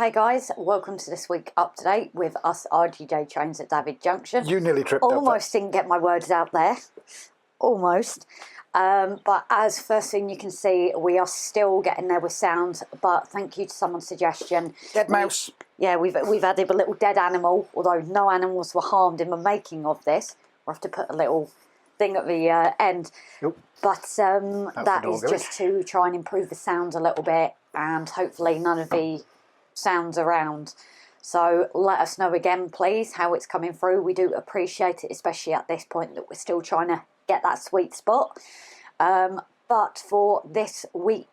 Hey guys, welcome to this week up to date with us RGJ Trains at David Junction. You nearly tripped Almost didn't get my words out there. Almost. But as first thing you can see, we are still getting there with sound. But thank you to someone's suggestion. Dead mouse. We've added a little dead animal, although no animals were harmed in the making of this. We'll have to put a little thing at the end. Yep. But that is just to try and improve the sound a little bit, and hopefully none of the sounds around. So let us know again, please, how it's coming through. We do appreciate it, especially at this point that we're still trying to get that sweet spot. But for this week,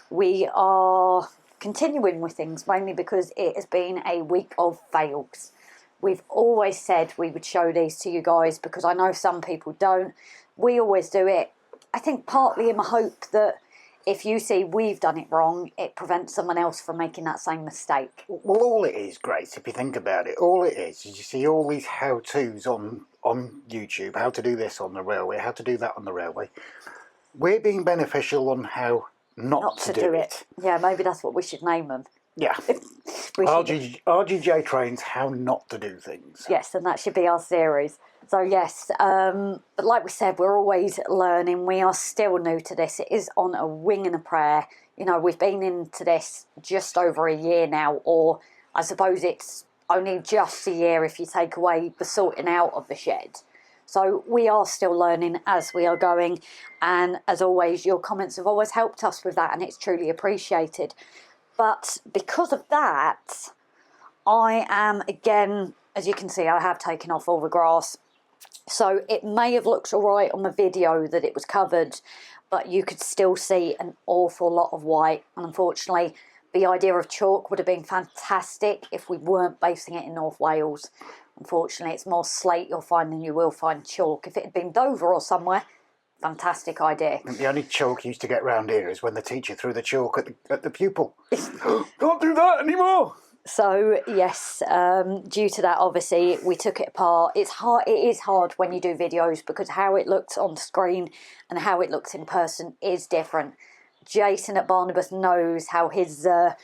we are continuing with things, mainly because it has been a week of fails. We've always said we would show these to you guys because I know some people don't. We always do it, I think, partly in the hope that if you see we've done it wrong, it prevents someone else from making that same mistake. Well, all it is, Grace, if you think about it, all it is you see all these how-tos on YouTube, how to do this on the railway, how to do that on the railway. We're being beneficial on how not to do it. Yeah, maybe that's what we should name them. Yeah. RGJ Trains, how not to do things. Yes, and that should be our series. So yes, but like we said, we're always learning. We are still new to this. It is on a wing and a prayer. You know, we've been into this just over a year now, or I suppose it's only just a year if you take away the sorting out of the shed. So we are still learning as we are going. And as always, your comments have always helped us with that, and it's truly appreciated. But because of that, I am, again, as you can see, I have taken off all the grass. So it may have looked all right on the video that it was covered, but you could still see an awful lot of white. And unfortunately, the idea of chalk would have been fantastic if we weren't basing it in North Wales. Unfortunately, it's more slate you'll find than you will find chalk. If it had been Dover or somewhere, fantastic idea. The only chalk you used to get round here is when the teacher threw the chalk at the pupil. Can't do that anymore. So yes, due to that, obviously we took it apart. It's hard. It is hard when you do videos because how it looks on screen and how it looks in person is different. Jason at Barnabas knows how his the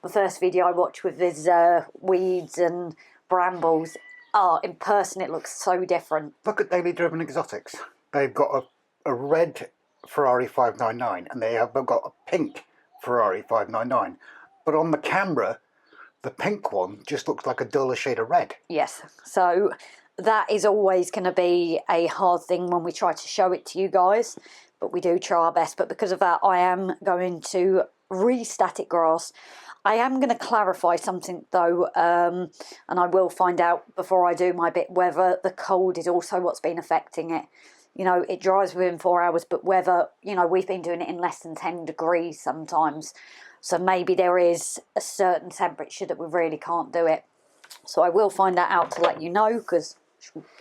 first video I watched with his weeds and brambles. In person it looks so different. Look at Daily Durham Exotics. They've got a red Ferrari 599 and they have got a pink Ferrari 599. But on the camera, the pink one just looks like a duller shade of red. Yes, so that is always going to be a hard thing when we try to show it to you guys, but we do try our best. But because of that, I am going to re-static grass. I am going to clarify something though, and I will find out before I do my bit whether the cold is also what's been affecting it. You know, it dries within 4 hours, but whether, you know, we've been doing it in less than 10 degrees sometimes. So maybe there is a certain temperature that we really can't do it. So I will find that out to let you know because,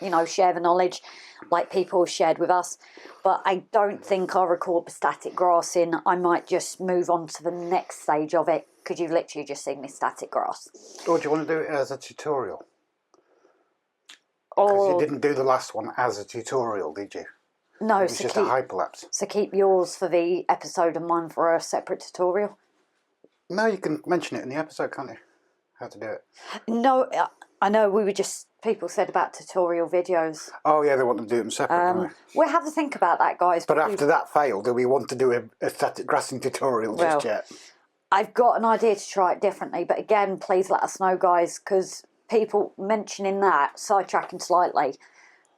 you know, share the knowledge like people have shared with us. But I don't think I'll record the static grass in. I might just move on to the next stage of it because you've literally just seen this static grass. Or do you want to do it as a tutorial? Because you didn't do the last one as a tutorial, did you? No, it was just a hyperlapse. So keep yours for the episode and mine for a separate tutorial. No, you can mention it in the episode, can't you? How to do it. No, I know we were just, people said about tutorial videos. Oh yeah, they want to do them separate, don't they? We'll have to think about that, guys. But after that failed, do we want to do a static grassing tutorial just yet? I've got an idea to try it differently, but again, please let us know, guys, because people mentioning that, sidetracking slightly,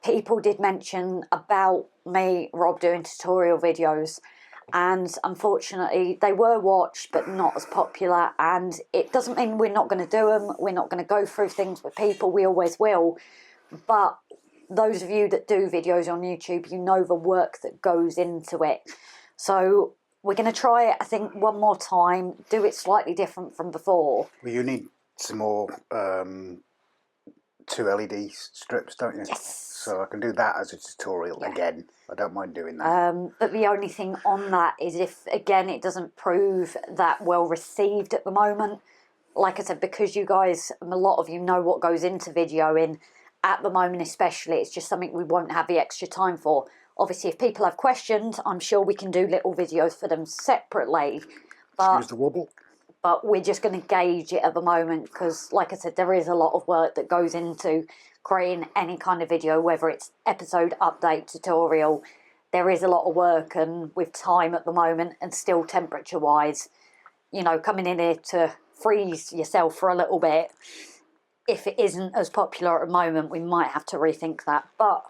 people did mention about me, Rob, doing tutorial videos. And unfortunately, they were watched, but not as popular. And it doesn't mean we're not going to do them. We're not going to go through things with people. We always will. But those of you that do videos on YouTube, you know the work that goes into it. So we're going to try it, I think, one more time. Do it slightly different from before. Well, you need some more 2 LED strips, don't you? Yes. So I can do that as a tutorial again. I don't mind doing that. But the only thing on that is if, again, it doesn't prove that well received at the moment. Like I said, because you guys, a lot of you know what goes into videoing, at the moment especially, it's just something we won't have the extra time for. Obviously, if people have questions, I'm sure we can do little videos for them separately. But excuse the wobble. but we're just going to gauge it at the moment because, like I said, there is a lot of work that goes into creating any kind of video, whether it's episode, update, tutorial. There is a lot of work, and with time at the moment and still temperature-wise, you know, coming in here to freeze yourself for a little bit, if it isn't as popular at the moment, we might have to rethink that. But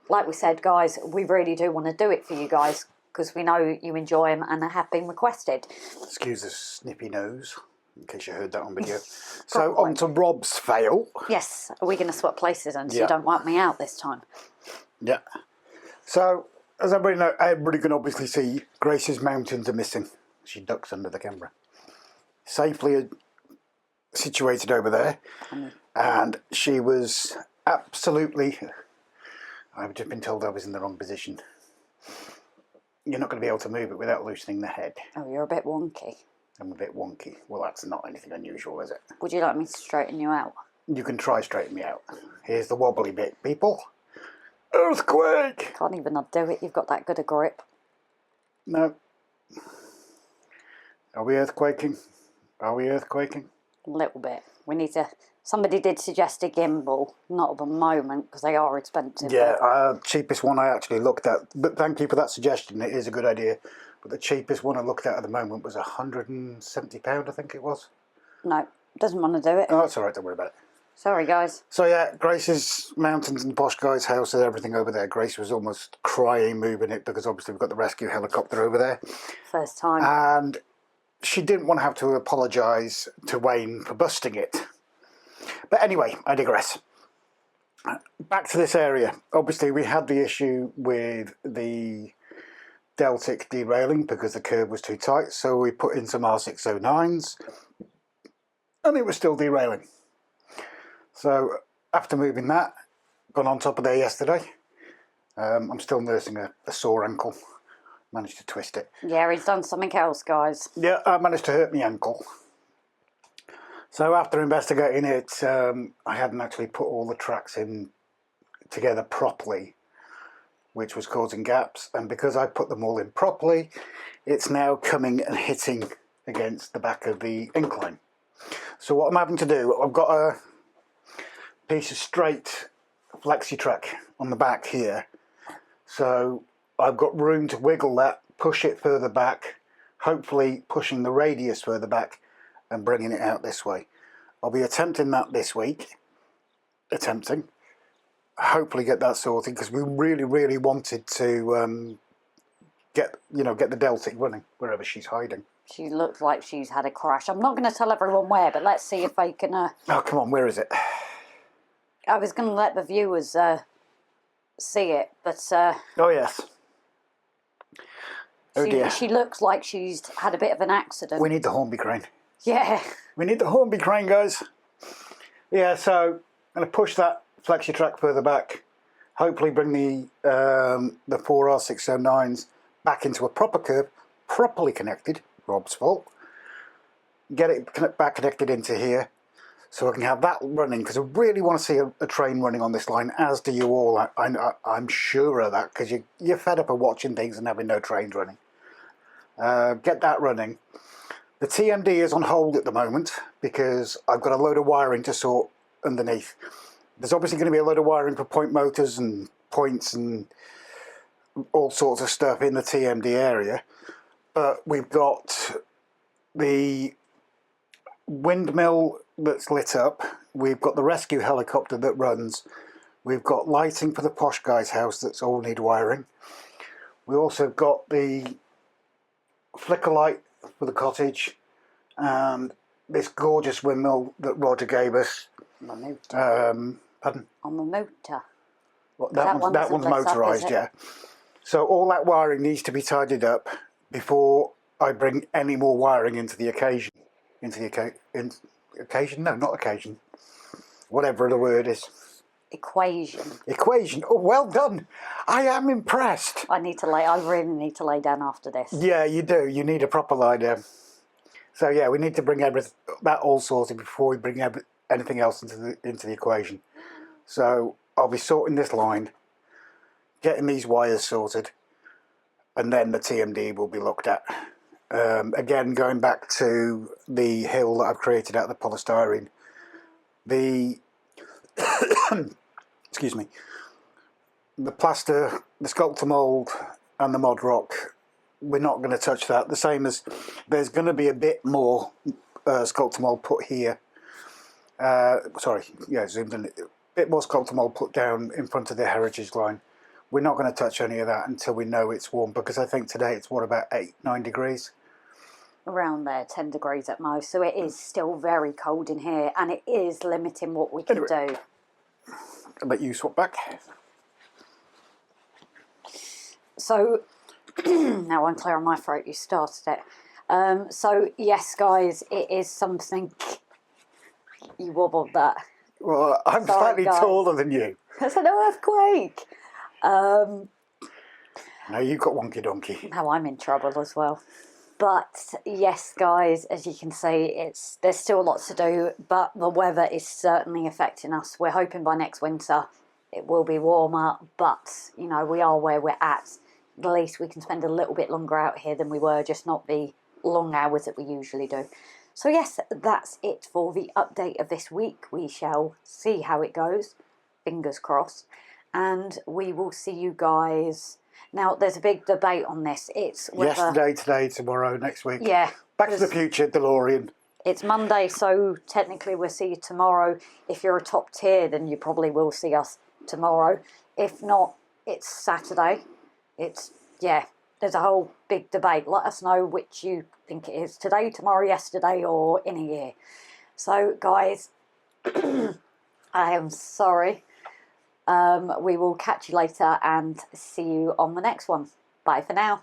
like we said, guys, we really do want to do it for you guys because we know you enjoy them and have been requested. Excuse the snippy nose, in case you heard that on video. So on to Rob's fail. Yes, are we going to swap places then so you don't wipe me out this time? Yeah. So, as everybody knows, everybody can obviously see, Grace's mountains are missing. She ducks under the camera. Safely situated over there. And she was absolutely... I've just been told I was in the wrong position. You're not going to be able to move it without loosening the head. Oh, you're a bit wonky. I'm a bit wonky. Well, that's not anything unusual, is it? Would you like me to straighten you out? You can try straighten me out. Here's the wobbly bit, people. Earthquake! Can't even undo it, you've got that good a grip. No. Are we earthquaking? Are we earthquaking? A little bit. We need to... Somebody did suggest a gimbal, not at the moment, because they are expensive. Yeah, cheapest one I actually looked at. But thank you for that suggestion, it is a good idea. But the cheapest one I looked at the moment was £170, I think it was. No, doesn't want to do it. Oh, that's all right, don't worry about it. Sorry, guys. So yeah, Grace's mountains and the posh guy's house and everything over there. Grace was almost crying moving it because obviously we've got the rescue helicopter over there. First time. And she didn't want to have to apologise to Wayne for busting it. But anyway, I digress. Back to this area. Obviously we had the issue with the Deltic derailing because the curb was too tight, so we put in some R609s and it was still derailing. So after moving that, gone on top of there yesterday. I'm still nursing a sore ankle. Managed to twist it. Yeah, he's done something else, guys. Yeah, I managed to hurt my ankle. So after investigating it, I hadn't actually put all the tracks in together properly, which was causing gaps. And because I put them all in properly, it's now coming and hitting against the back of the incline. So what I'm having to do, I've got a piece of straight flexi track on the back here. So I've got room to wiggle that, push it further back, hopefully pushing the radius further back and bringing it out this way. I'll be attempting that this week. Hopefully get that sorted because we really wanted to get the Deltic running wherever she's hiding. She looks like she's had a crash. I'm not going to tell everyone where, but let's see if they can... Oh, come on, where is it? I was going to let the viewers see it, but... Oh, yes. Oh, dear. She looks like she's had a bit of an accident. We need the Hornby crane. Yeah. We need the Hornby crane, guys. Yeah, so I'm going to push that flexi track further back. Hopefully bring the 4R609s back into a proper curb, properly connected. Rob's fault. Get it back connected into here so I can have that running because I really want to see a train running on this line, as do you all. I'm sure of that because you're fed up of watching things and having no trains running. Get that running. The TMD is on hold at the moment because I've got a load of wiring to sort underneath. There's obviously going to be a load of wiring for point motors and points and all sorts of stuff in the TMD area. But we've got the windmill that's lit up. We've got the rescue helicopter that runs. We've got lighting for the posh guy's house that's all need wiring. We also got the flicker light for the cottage and this gorgeous windmill that Roger gave us. Pardon? On the motor. Well, that one's motorised, yeah. So all that wiring needs to be tidied up before I bring any more wiring into the occasion. Occasion? No, not occasion. Whatever the word is. Equation. Equation. Oh, well done. I am impressed. I really need to lay down after this. Yeah, you do. You need a proper lie down. So yeah, we need to bring that all sorted before we bring anything else into the equation. So I'll be sorting this line, getting these wires sorted, and then the TMD will be looked at. Again, going back to the hill that I've created out of the polystyrene, the excuse me, the plaster, the sculptor mould and the mod rock, we're not going to touch that. The same as there's going to be a bit more sculptor mould put here. Sorry, yeah, zoomed in. A bit more sculptor mould put down in front of the heritage line. We're not going to touch any of that until we know it's warm, because I think today it's what, about 8-9 degrees? Around there, 10 degrees at most. So it is still very cold in here, and it is limiting what we can do. I'll let you swap back. So now I'm clear on my throat, you started it. So yes, guys, it is something. You wobbled that. Well, I'm slightly taller than you. It's an earthquake. No, you've got wonky donkey. Now I'm in trouble as well. But yes, guys, as you can see, there's still lots to do, but the weather is certainly affecting us. We're hoping by next winter it will be warmer, but you know, we are where we're at. At least we can spend a little bit longer out here than we were, just not the long hours that we usually do. So yes, that's it for the update of this week. We shall see how it goes, fingers crossed, and we will see you guys. Now, there's a big debate on this. It's whether... Yesterday, today, tomorrow, next week. Yeah. Back to the Future, DeLorean. It's Monday, so technically we'll see you tomorrow. If you're a top tier, then you probably will see us tomorrow. If not, it's Saturday. Yeah, there's a whole big debate. Let us know which you think it is. Today, tomorrow, yesterday, or in a year. So, guys, I am sorry. We will catch you later and see you on the next one. Bye for now.